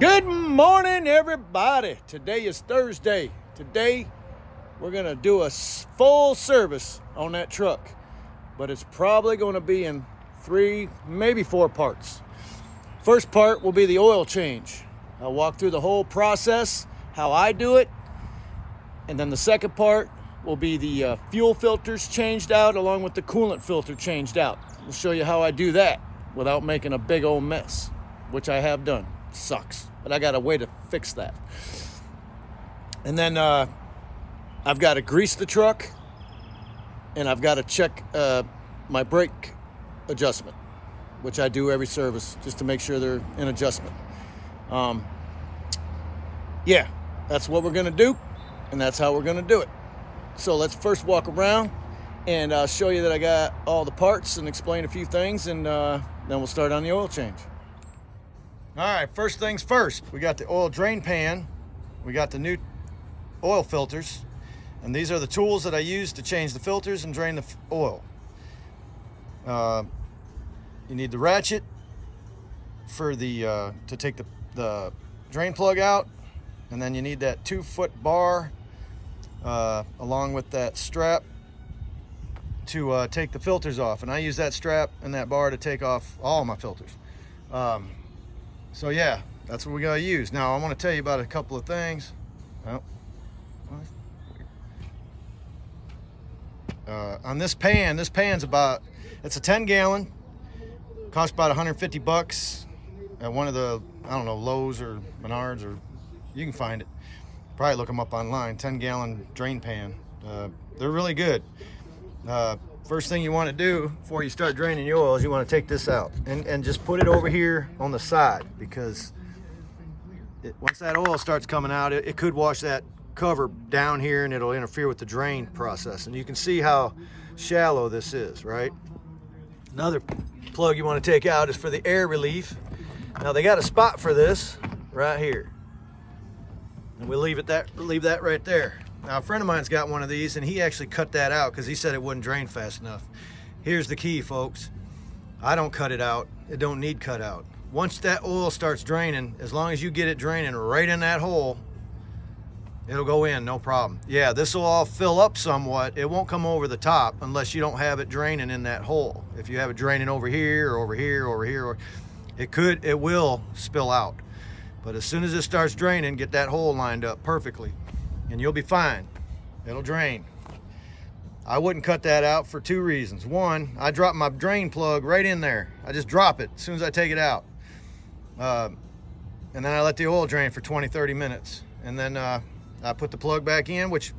Good morning, everybody. Today is Thursday. Today, we're going to do a full service on that truck, but it's probably going to be in 3, maybe 4 parts. First part will be the oil change. I'll walk through the whole process, how I do it, and then the second part will be the fuel filters changed out along with the coolant filter changed out. We'll show you how I do that without making a big old mess, which I have done. Sucks, but I got a way to fix that. And then I've got to grease the truck, and I've got to check my brake adjustment, which I do every service just to make sure they're in adjustment. Yeah, that's what we're gonna do, and that's how we're gonna do it. So let's first walk around and I'll show you that I got all the parts and explain a few things, and then we'll start on the oil change. All right, first things first, we got the oil drain pan, we got the new oil filters, and these are the tools that I use to change the filters and drain the oil. You need the ratchet for the to take the drain plug out, and then you need that 2-foot bar along with that strap to take the filters off. And I use that strap and that bar to take off all my filters. So yeah, that's what we gotta use. Now I want to tell you about a couple of things. On this pan's about, it's a 10-gallon, costs about 150 bucks at one of the, I don't know, Lowe's or Menards, or you can find it. Probably look them up online. 10-gallon drain pan. They're really good. First thing you want to do before you start draining your oil is you want to take this out and just put it over here on the side, because once that oil starts coming out, it could wash that cover down here and it'll interfere with the drain process. And you can see how shallow this is, right? Another plug you want to take out is for the air relief. Now they got a spot for this right here, and we'll leave that right there. Now a friend of mine's got one of these, and he actually cut that out because he said it wouldn't drain fast enough. Here's the key, folks. I don't cut it out. It don't need cut out. Once that oil starts draining, as long as you get it draining right in that hole, it'll go in, no problem. Yeah, this will all fill up somewhat. It won't come over the top unless you don't have it draining in that hole. If you have it draining over here or over here or over here, or it will spill out. But as soon as it starts draining, get that hole lined up perfectly and you'll be fine. It'll drain. I wouldn't cut that out for 2 reasons. One, I drop my drain plug right in there. I just drop it as soon as I take it out. And then I let the oil drain for 20-30 minutes. And then I put the plug back in, which,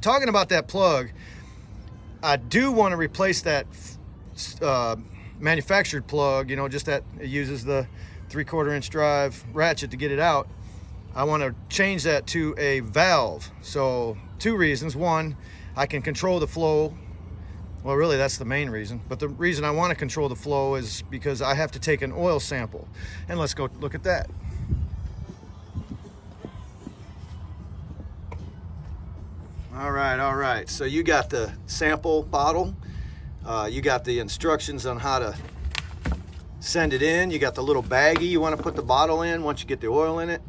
talking about that plug, I do want to replace that manufactured plug, you know, just that it uses the 3/4 inch drive ratchet to get it out. I want to change that to a valve. So 2 reasons. One, I can control the flow. Well, really that's the main reason, but the reason I want to control the flow is because I have to take an oil sample. And let's go look at that. All right, so you got the sample bottle, you got the instructions on how to send it in, you got the little baggie you want to put the bottle in once you get the oil in it,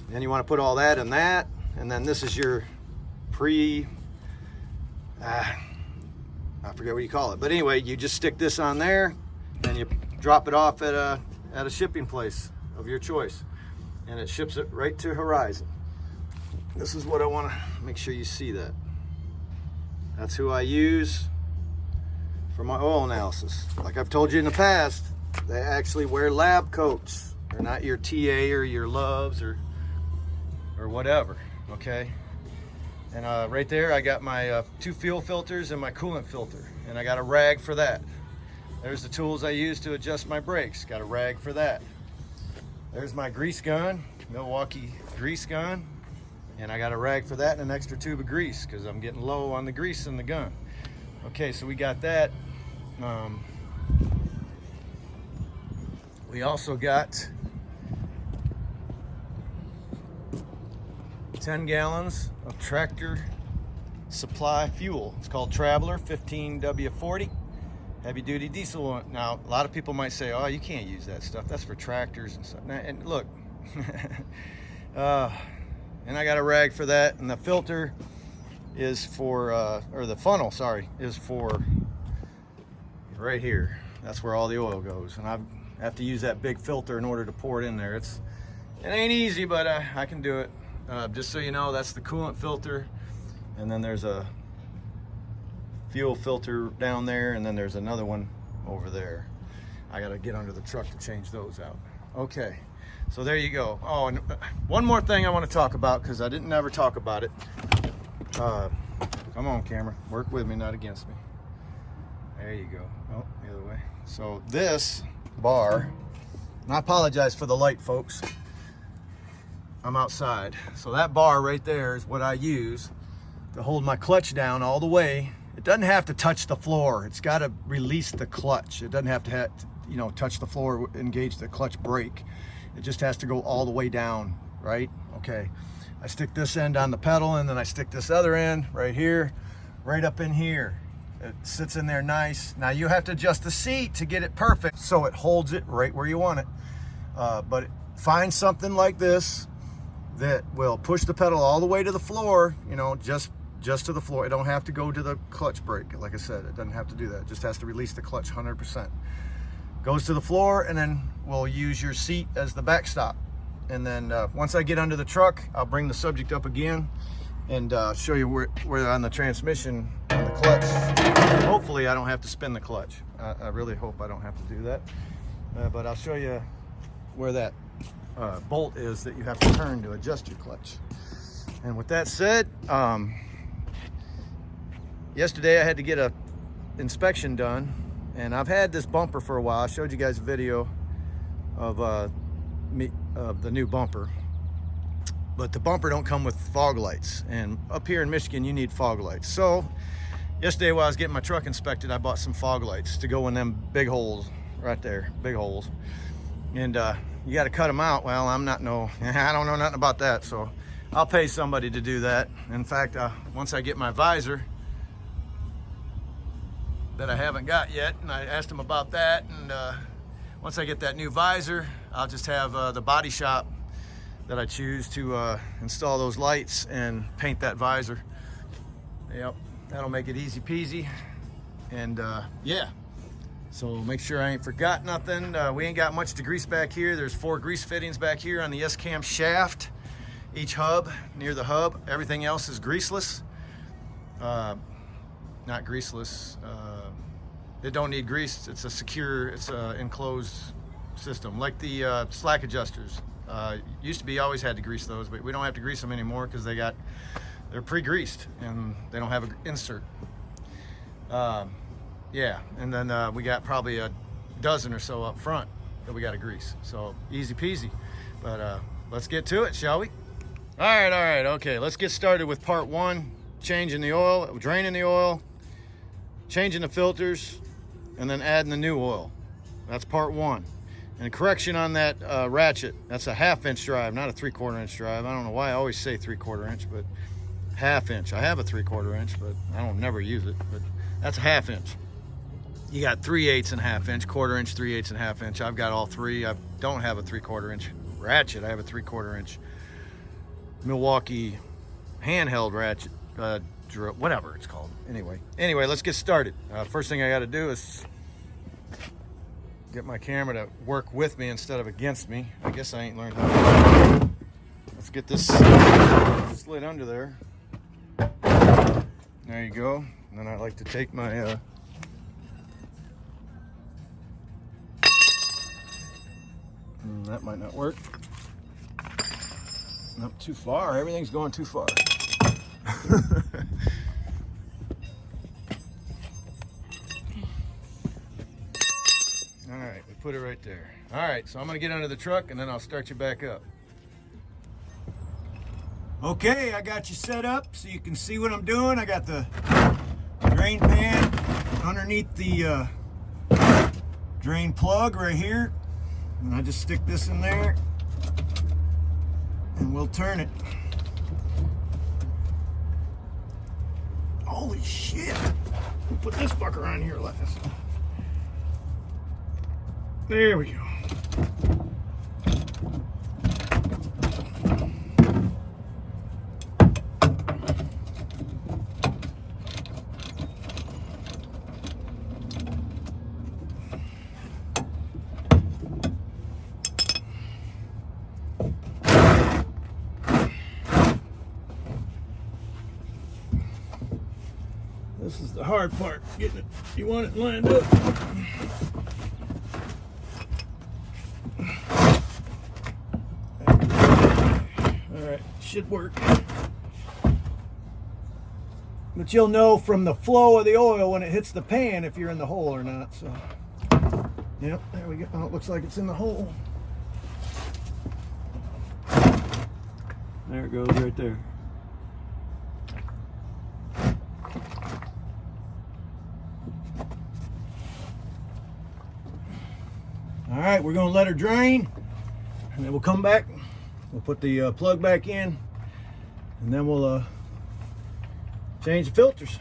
then you want to put all that in that, and then this is your I forget what you call it, but anyway, you just stick this on there and you drop it off at a shipping place of your choice, and it ships it right to Horizon. This is what I want to make sure you see that. That's who I use for my oil analysis. Like I've told you in the past, they actually wear lab coats. They're not your TA or your Loves or whatever, okay? And right there, I got my 2 fuel filters and my coolant filter, and I got a rag for that. There's the tools I use to adjust my brakes. Got a rag for that. There's my grease gun, Milwaukee grease gun. And I got a rag for that and an extra tube of grease because I'm getting low on the grease in the gun. Okay, so we got that. We also got 10 gallons of tractor supply fuel. It's called Traveler 15W40 heavy duty diesel. Now, a lot of people might say, oh, you can't use that stuff. That's for tractors and stuff. And look, And I got a rag for that, and the filter is for, or the funnel, sorry, is for right here. That's where all the oil goes, and I have to use that big filter in order to pour it in there. It ain't easy, but I can do it. Just so you know, that's the coolant filter, and then there's a fuel filter down there, and then there's another one over there. I gotta get under the truck to change those out. Okay, so there you go. Oh, and one more thing I want to talk about, because I didn't ever talk about it. Come on, camera, work with me, not against me. There you go. Oh, the other way. So this bar, and I apologize for the light, folks, I'm outside. So that bar right there is what I use to hold my clutch down all the way. It doesn't have to touch the floor. It's got to release the clutch. It doesn't have to you know, touch the floor, engage the clutch brake. It just has to go all the way down, right? Okay. I stick this end on the pedal, and then I stick this other end right here, right up in here. It sits in there nice. Now you have to adjust the seat to get it perfect so it holds it right where you want it. But find something like this that will push the pedal all the way to the floor, you know, just to the floor. It don't have to go to the clutch brake. Like I said, it doesn't have to do that. It just has to release the clutch 100%. Goes to the floor, and then we'll use your seat as the backstop. And then once I get under the truck, I'll bring the subject up again and show you where on the transmission, on the clutch. Hopefully I don't have to spin the clutch. I really hope I don't have to do that. But I'll show you where that bolt is that you have to turn to adjust your clutch. And with that said, yesterday I had to get a inspection done, and I've had this bumper for a while. I showed you guys a video of the new bumper, but the bumper don't come with fog lights, and up here in Michigan you need fog lights. So yesterday while I was getting my truck inspected, I bought some fog lights to go in them big holes right there, big holes, and you got to cut them out. Well, I don't know nothing about that, so I'll pay somebody to do that. In fact, once I get my visor that I haven't got yet, and I asked him about that, and once I get that new visor, I'll just have the body shop that I choose to install those lights and paint that visor. Yep, that'll make it easy peasy. And yeah, so make sure I ain't forgot nothing. We ain't got much to grease back here. There's 4 grease fittings back here on the S-cam shaft, each hub, near the hub. Everything else is greaseless. Not greaseless. It don't need grease. It's a secure, it's a enclosed system, like the slack adjusters. Used to be, always had to grease those, but we don't have to grease them anymore because they're pre-greased and they don't have an insert. Yeah, and then we got probably a dozen or so up front that we got to grease. So easy peasy. But let's get to it, shall we? All right, okay. Let's get started with part 1: changing the oil, draining the oil, changing the filters, and then adding the new oil. That's part 1. And a correction on that ratchet, that's a 1/2 inch drive, not a 3/4 inch drive. I don't know why I always say 3/4 inch, but 1/2 inch. I have a 3/4 inch, but I don't never use it, but that's a 1/2 inch. You got 3/8 and 1/2 inch, 1/4 inch, 3/8 and 1/2 inch. I've got all three. I don't have a 3/4 inch ratchet. I have a 3/4 inch Milwaukee handheld ratchet, whatever it's called. Anyway, let's get started. First thing I got to do is get my camera to work with me instead of against me. I guess I ain't learned how to do it. Let's get this slid under there. There you go. And then I like to take my that might not work. Not too far. Everything's going too far. All right, we put it right there. All right, so I'm gonna get under the truck and then I'll start you back up. Okay, I got you set up so you can see what I'm doing. I got the drain pan underneath the drain plug right here. And I just stick this in there and we'll turn it. Holy shit. We'll put this fucker on here last. There we go. This is the hard part, getting it. You want it lined up. All right, should work. But you'll know from the flow of the oil when it hits the pan if you're in the hole or not. So, yep, there we go. Oh, it looks like it's in the hole. There it goes right there. All right, we're gonna let her drain, and then we'll come back. We'll put the plug back in, and then we'll change the filters.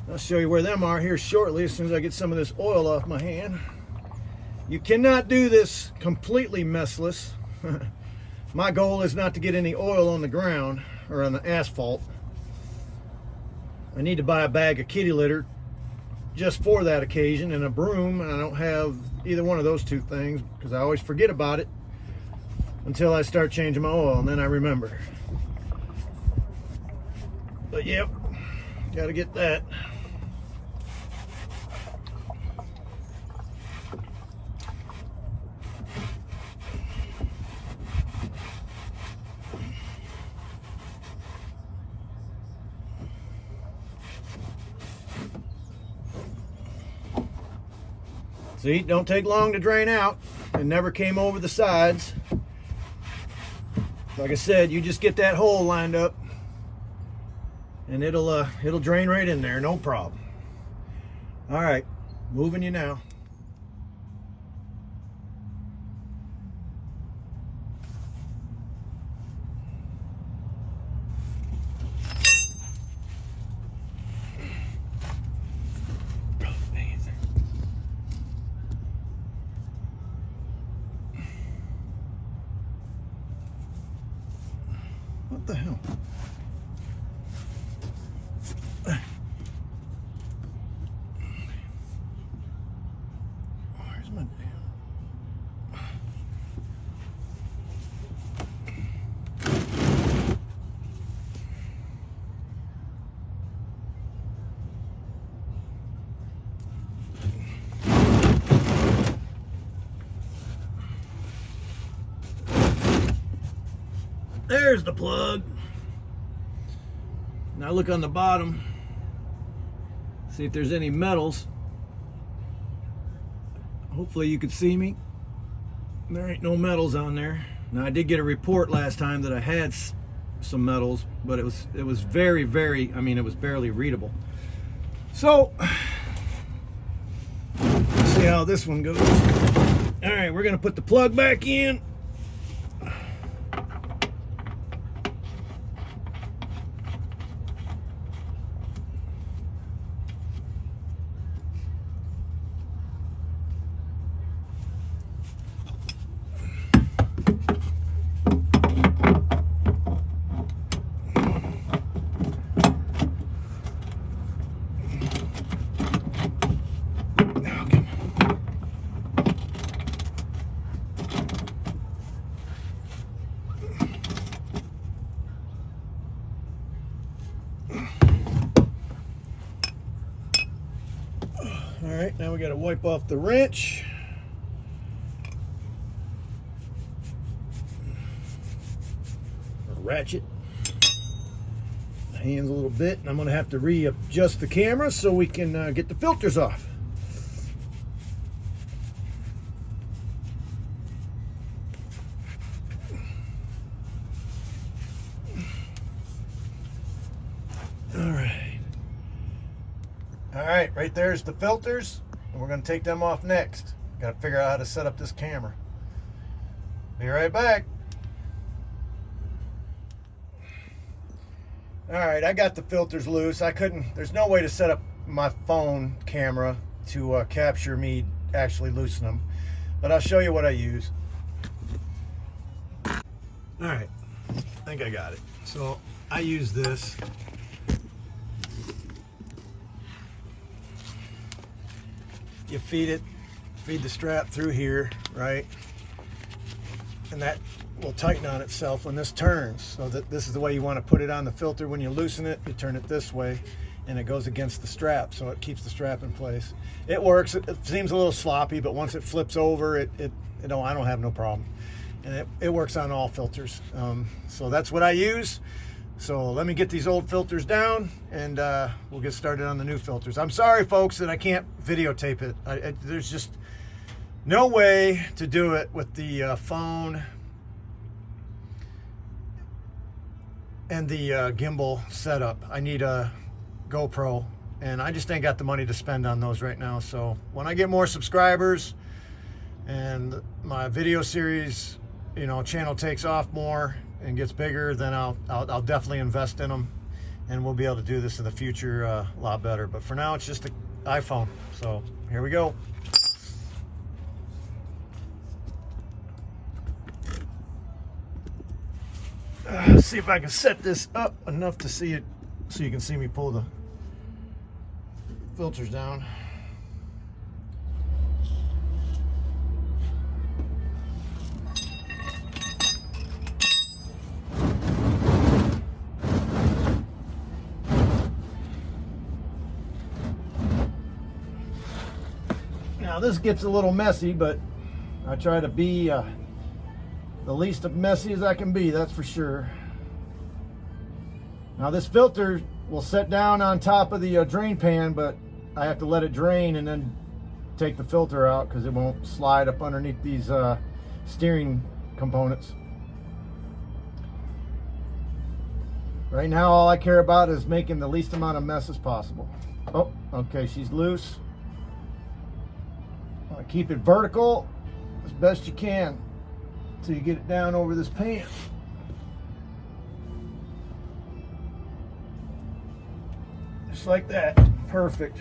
I'll show you where them are here shortly, as soon as I get some of this oil off my hand. You cannot do this completely messless. My goal is not to get any oil on the ground or on the asphalt. I need to buy a bag of kitty litter just for that occasion, and a broom, and I don't have either one of those two things because I always forget about it until I start changing my oil, and then I remember. But yep, gotta get that. See, don't take long to drain out. It never came over the sides. Like I said, you just get that hole lined up, and it'll drain right in there, no problem. All right, moving you now. What the hell? Where's my damn... There's the plug. Now look on the bottom. See if there's any metals. Hopefully you can see me. There ain't no metals on there. Now I did get a report last time that I had some metals, but it was very, very, I mean, it was barely readable. So let's see how this one goes. All right, we're gonna put the plug back in. All right, now we got to wipe off the wrench. Or ratchet. The hands a little bit, and I'm going to have to readjust the camera so we can get the filters off. All right, right there's the filters, and we're going to take them off next. Got to figure out how to set up this camera. Be right back. All right, I got the filters loose. There's no way to set up my phone camera to capture me actually loosen them, but I'll show you what I use. All right, I think I got it. So I use this. You feed the strap through here, right? and that will tighten on itself when this turns. So that this is the way you want to put it on the filter. When you loosen it, you turn it this way, and it goes against the strap, so it keeps the strap in place. It works. It seems a little sloppy, but once it flips over, I don't have no problem. And it works on all filters. So that's what I use. So let me get these old filters down, and we'll get started on the new filters. I'm sorry, folks, that I can't videotape it. There's just no way to do it with the phone and the gimbal setup. I need a GoPro, and I just ain't got the money to spend on those right now. So when I get more subscribers and my video series, channel takes off more and gets bigger, then I'll definitely invest in them, and we'll be able to do this in the future a lot better. But for now, it's just an iPhone. So here we go. See if I can set this up enough to see it, so you can see me pull the filters down. Now this gets a little messy, but I try to be the least messy as I can be, that's for sure. Now this filter will set down on top of the drain pan, but I have to let it drain and then take the filter out because it won't slide up underneath these steering components. Right now all I care about is making the least amount of mess as possible. Oh, okay, she's loose. Keep it vertical as best you can until you get it down over this pan. Just like that. Perfect.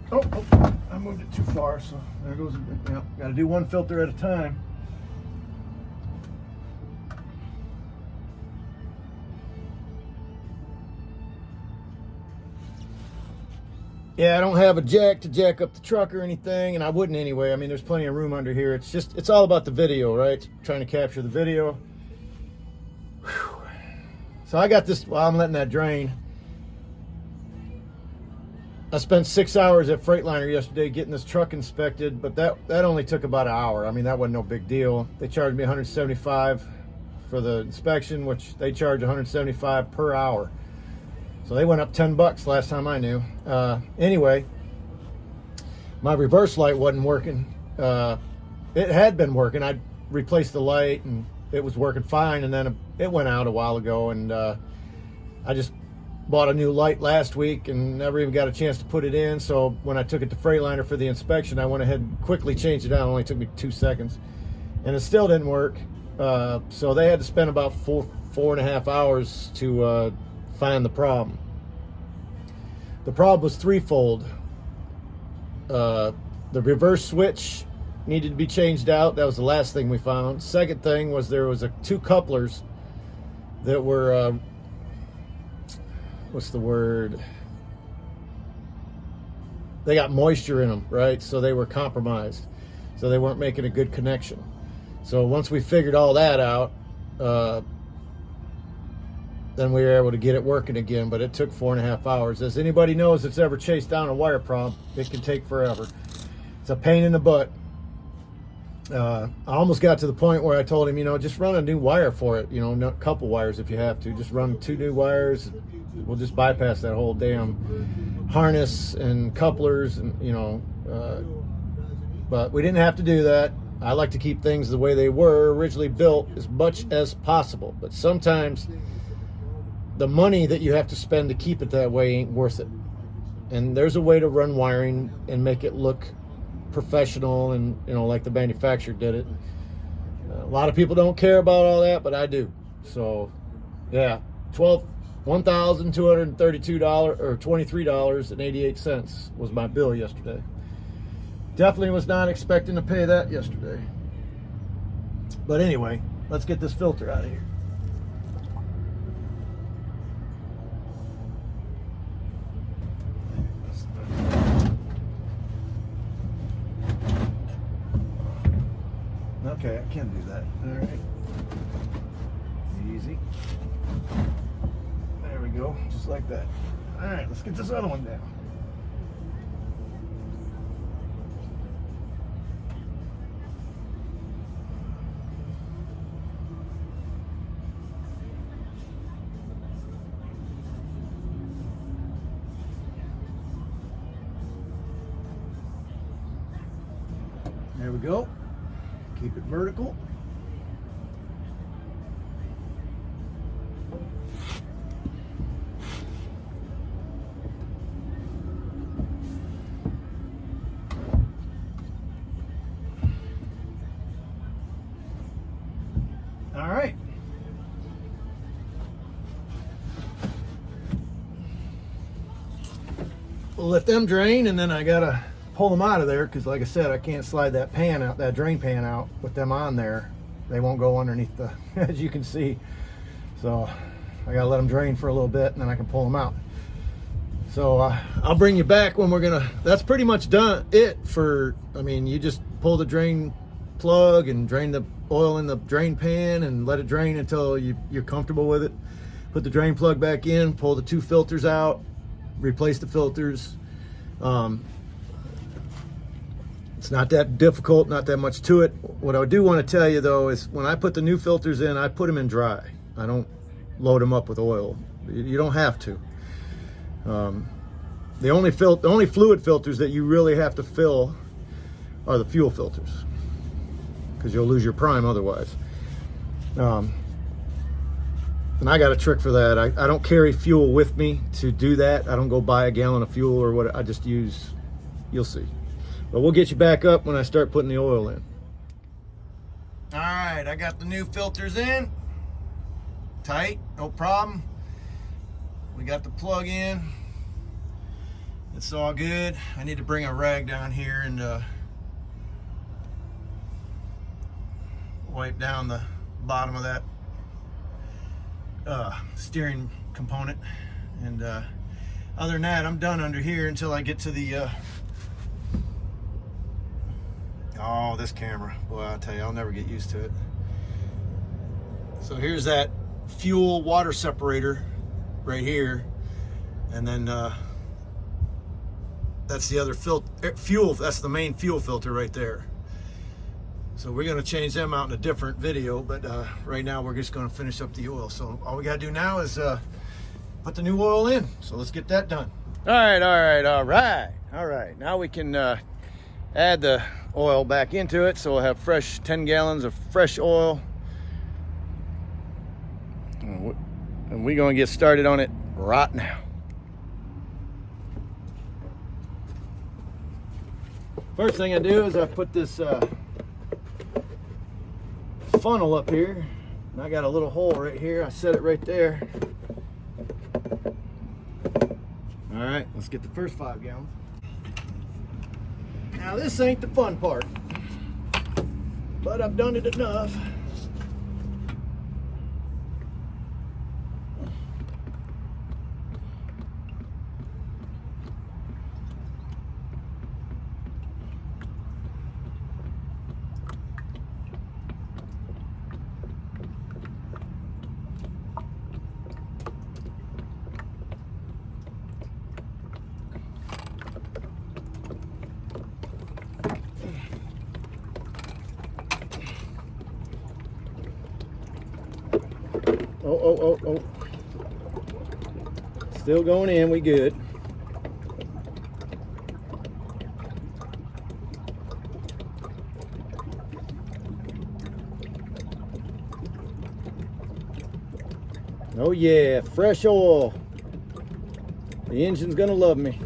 Oh, I moved it too far, so there goes. Yeah, got to do one filter at a time. Yeah, I don't have a jack to jack up the truck or anything, and I wouldn't anyway. I mean, there's plenty of room under here. It's all about the video, right? Trying to capture the video. Whew. So I got this while I'm letting that drain. I spent 6 hours at Freightliner yesterday getting this truck inspected, but that only took about an hour. I mean, that wasn't no big deal. They charged me $175 for the inspection, which they charge $175 per hour. So they went up 10 bucks last time I knew. Anyway, my reverse light wasn't working. It had been working. I replaced the light and it was working fine, and then it went out a while ago, and I just bought a new light last week and never even got a chance to put it in. So when I took it to Freightliner for the inspection, I went ahead and quickly changed it out. It only took me 2 seconds, and it still didn't work. So they had to spend about four and a half hours to find the problem. The problem was threefold. The reverse switch needed to be changed out. That was the last thing we found. Second thing was there was two couplers that were what's the word? They got moisture in them, right? So they were compromised. So they weren't making a good connection. So once we figured all that out, then we were able to get it working again, but it took 4.5 hours. As anybody knows that's ever chased down a wire prompt, it can take forever. It's a pain in the butt. I almost got to the point where I told him, just run a new wire for it, a couple wires if you have to. Just run 2 new wires. We'll just bypass that whole damn harness and couplers, and but we didn't have to do that. I like to keep things the way they were originally built as much as possible, but sometimes the money that you have to spend to keep it that way ain't worth it. And there's a way to run wiring and make it look professional and like the manufacturer did it. A lot of people don't care about all that, but I do. So yeah, $1,232 or $23.88 was my bill yesterday. Definitely was not expecting to pay that yesterday. But anyway, let's get this filter out of here. Okay, I can do that. All right. Easy. There we go, just like that. All right, let's get this other one down. There we go. Keep it vertical. All right. We'll let them drain, and then I gotta pull them out of there because, like I said, I can't slide that pan out, that drain pan out with them on there. They won't go underneath the, as you can see. So I gotta let them drain for a little bit, and then I can pull them out. So I'll bring you back when we're gonna. That's pretty much done. I mean, you just pull the drain plug and drain the oil in the drain pan and let it drain until you're comfortable with it. Put the drain plug back in, pull the 2 filters out, replace the filters. It's not that difficult, not that much to it. What I do want to tell you though is when I put the new filters in, I put them in dry. I don't load them up with oil. You don't have to. The only fluid filters that you really have to fill are the fuel filters, because you'll lose your prime otherwise. And I got a trick for that. I don't carry fuel with me to do that. I don't go buy a gallon of fuel or what. I just use, you'll see. But we'll get you back up when I start putting the oil in. All right, I got the new filters in. Tight, no problem. We got the plug in. It's all good. I need to bring a rag down here and wipe down the bottom of that steering component. And other than that, I'm done under here until I get to the oh, this camera. Boy, I'll tell you, I'll never get used to it. So here's that fuel water separator right here. And then that's the other fuel. That's the main fuel filter right there. So we're gonna change them out in a different video, but right now we're just gonna finish up the oil. So all we gotta do now is put the new oil in. So let's get that done. All right. Now we can add the oil back into it. So we'll have fresh 10 gallons of fresh oil. And we're gonna get started on it right now. First thing I do is I put this funnel up here, and I got a little hole right here. I set it right there. All right, let's get the first 5 gallons. Now this ain't the fun part, but I've done it enough. Oh. Still going in, we good. Oh yeah, fresh oil. The engine's gonna love me.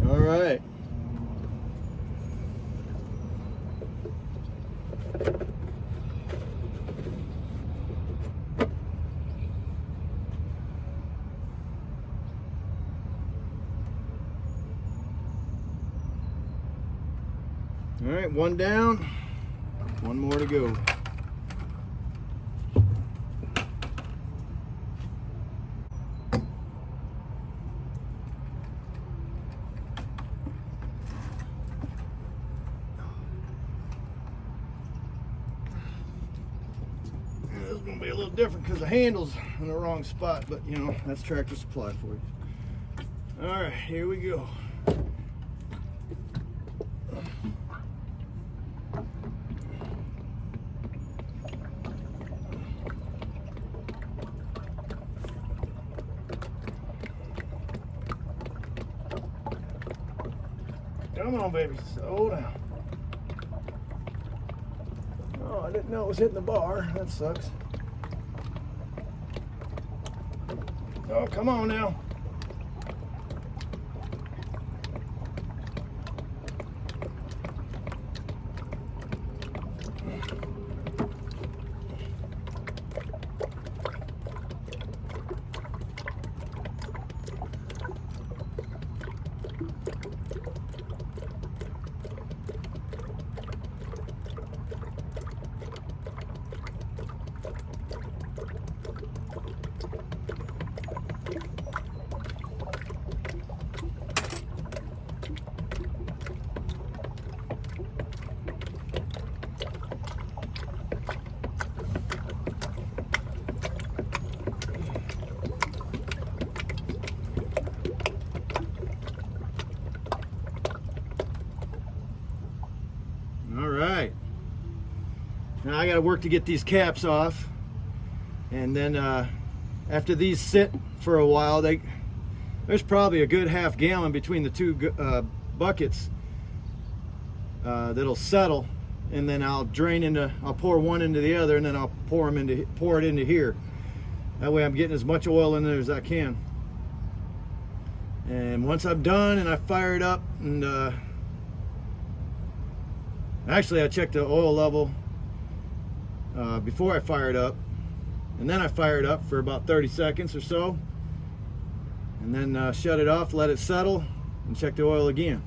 All right. All right, one down, one more to go. This is gonna be a little different because the handle's in the wrong spot, but you know, that's Tractor Supply for you. All right, here we go. Come on, baby, slow down. Oh, I didn't know it was hitting the bar. That sucks. Oh, come on now. All right. Now I got to work to get these caps off, and then after these sit for a while, there's probably a good half gallon between the two buckets that'll settle, and then I'll pour one into the other, and then I'll pour it into here. That way I'm getting as much oil in there as I can. And once I'm done and I fire it up, and actually I checked the oil level before I fire it up, and then I fire it up for about 30 seconds or so, and then shut it off, let it settle, and check the oil again.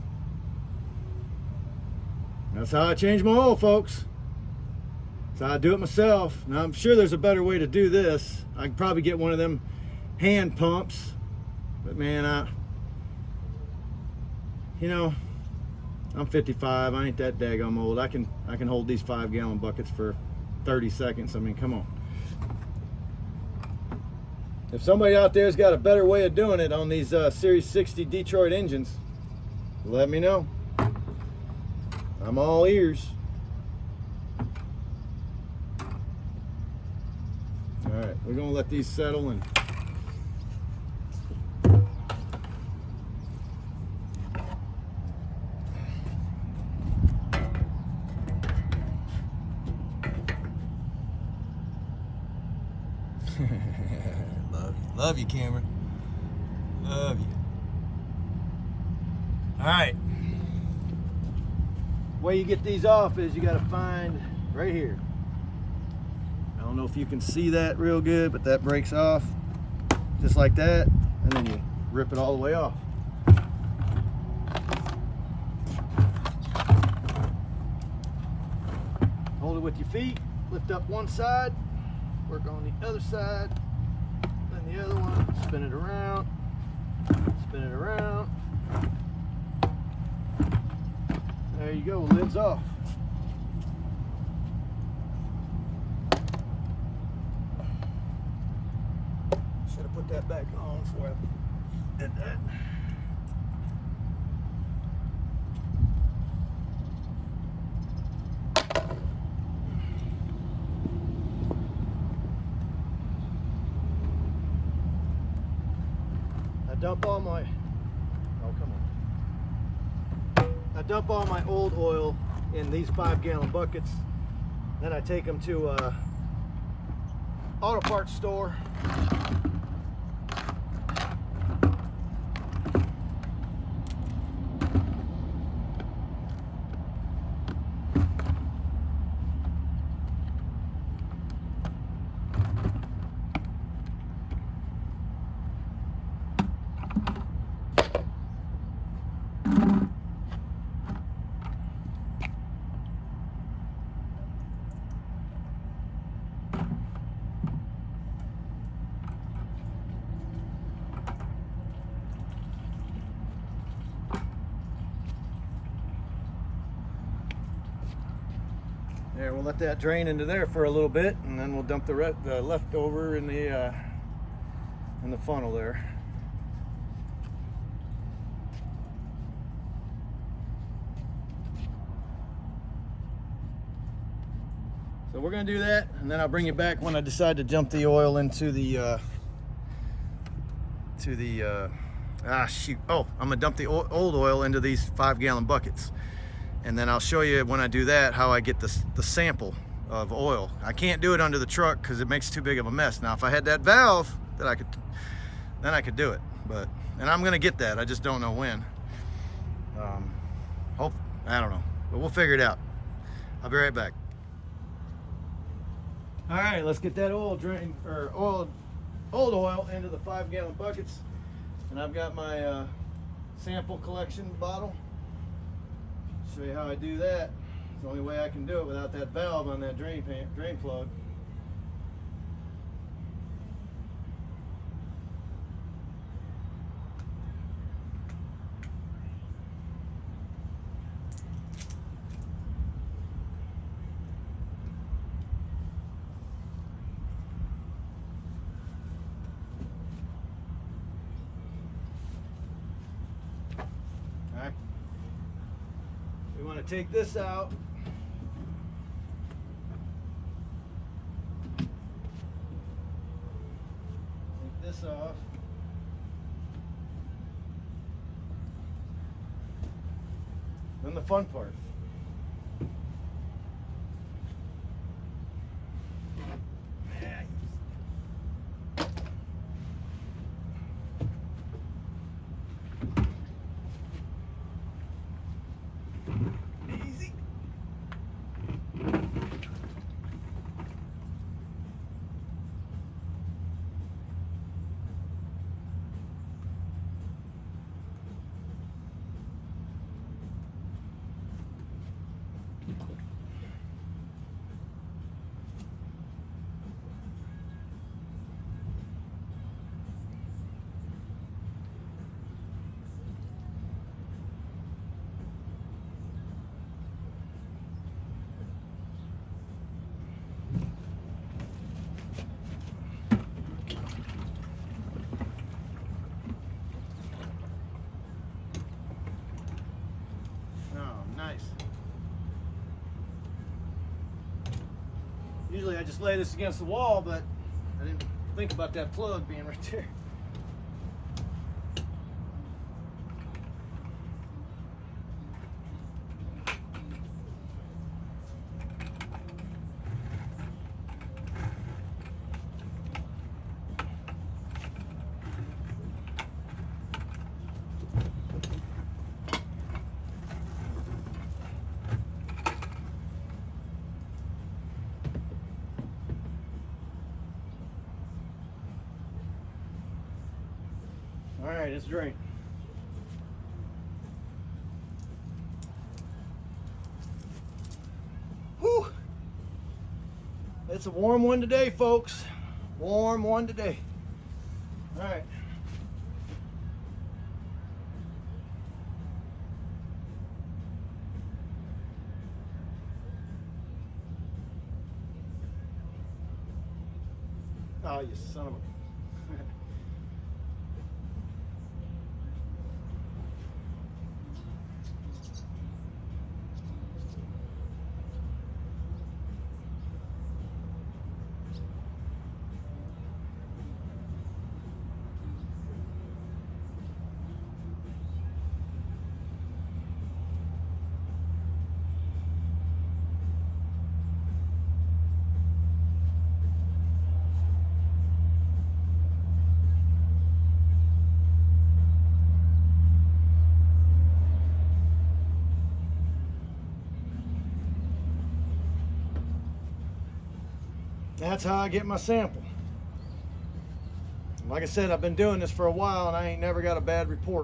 That's how I change my oil, folks. That's how I do it myself. Now I'm sure there's a better way to do this. I can probably get one of them hand pumps, but man, you know, I'm 55. I ain't that daggum old. I can hold these 5-gallon buckets for 30 seconds. I mean, come on. If somebody out there's got a better way of doing it on these Series 60 Detroit engines, let me know. I'm all ears. All right, we're gonna let these settle and love you, Cameron. Love you. All right. Way you get these off is you got to find right here. I don't know if you can see that real good, but that breaks off just like that, and then you rip it all the way off. Hold it with your feet, lift up one side, work on the other side, then the other one, spin it around, spin it around. There you go, lid's off. Should have put that back on before I did that. Dump all my, oh come on. I dump all my old oil in these 5-gallon buckets. Then I take them to a auto parts store. There, we'll let that drain into there for a little bit, and then we'll dump the leftover in the funnel there. So we're gonna do that, and then I'll bring you back when I decide to dump the oil into the I'm gonna dump the old oil into these 5-gallon buckets, and then I'll show you when I do that how I get the sample of oil. I can't do it under the truck because it makes too big of a mess. Now if I had that valve, then I could do it, and I'm gonna get that. I just don't know when. I don't know, but we'll figure it out. I'll be right back. All right, let's get that old oil into the 5-gallon buckets. And I've got my sample collection bottle. Show you how I do that. It's the only way I can do it without that valve on that drain plug. We want to take this out. Take this off. Then the fun part. Easy. Nice. Usually I just lay this against the wall, but I didn't think about that plug being right there. All right, it's drained. Whew. It's a warm one today, folks. Warm one today. All right. Oh, you son of a... That's how I get my sample. Like I said, I've been doing this for a while and I ain't never got a bad report.